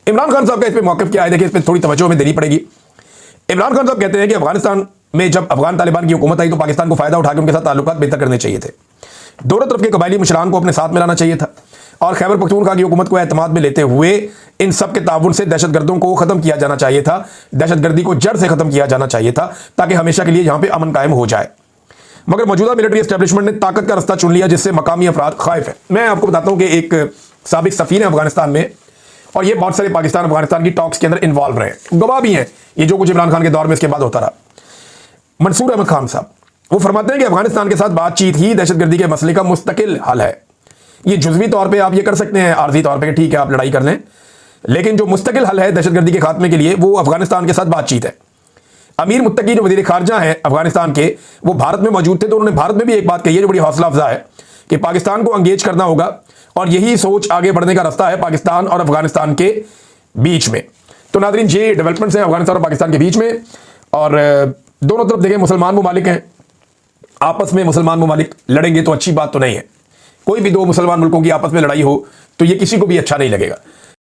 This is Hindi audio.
इमरान खान साहब का इस पर मौक़िफ़ क्या है, देखिए इस पर थोड़ी तवज्जो हमें देनी पड़ेगी। इमरान खान साहब कहते हैं कि अफगानिस्तान में जब अफगान तालिबान की हुकूमत आई तो पाकिस्तान को फायदा उठा के उनके साथ ताल्लुकात बेहतर करने चाहिए थे, दोनों तरफ के कबायली मुशरान को अपने साथ मिलाना चाहिए था और खैबर पख्तूनख्वा की हुकूमत को एतमाद में लेते हुए इन सब के ताउन से दहशतगर्दों को खत्म किया जाना चाहिए था, दहशतगर्दी को जड़ से खत्म किया जाना चाहिए था ताकि हमेशा के लिए यहां पे अमन कायम हो जाए। मगर मौजूदा मिलिट्री एस्टेब्लिशमेंट ने ताकत का रास्ता चुन लिया जिससे मकामी अफराद खाइफ है। मैं आपको बताता हूं कि एक साबिक सफीर है अफगानिस्तान में और ये बहुत सारे पाकिस्तान अफगानिस्तान की टॉक्स के अंदर इन्वॉल्व रहे, गवाह भी हैं ये जो कुछ इमरान खान के दौर में इसके बाद होता रहा। मंसूर अहमद खान साहब वो फरमाते हैं कि अफगानिस्तान के साथ बातचीत ही दहशतगर्दी के मसले का मुस्तकिल हल है। ये जुज़वी तौर पे आप ये कर सकते हैं, आर्जी तौर पे ठीक है आप लड़ाई कर लें, लेकिन जो मुस्तकिल हल है दहशतगर्दी के खात्मे के लिए वो अफगानिस्तान के साथ बातचीत है। अमीर मुत्तकी जो वज़ीर ख़ारजा हैं अफगानिस्तान के, वो भारत में मौजूद थे तो उन्होंने भारत में भी एक बात कही है जो बड़ी हौसला अफजा है कि पाकिस्तान को एंगेज करना होगा और यही सोच आगे बढ़ने का रास्ता है पाकिस्तान और अफगानिस्तान के बीच में। तो नाज़रीन ये डेवलपमेंट्स हैं अफगानिस्तान और पाकिस्तान के बीच में, और दोनों तरफ देखें मुसलमान ममालिक हैं, आपस में मुसलमान ममालिक लड़ेंगे तो अच्छी बात तो नहीं है। कोई भी दो मुसलमान मुल्कों की आपस में लड़ाई हो तो ये किसी को भी अच्छा नहीं लगेगा।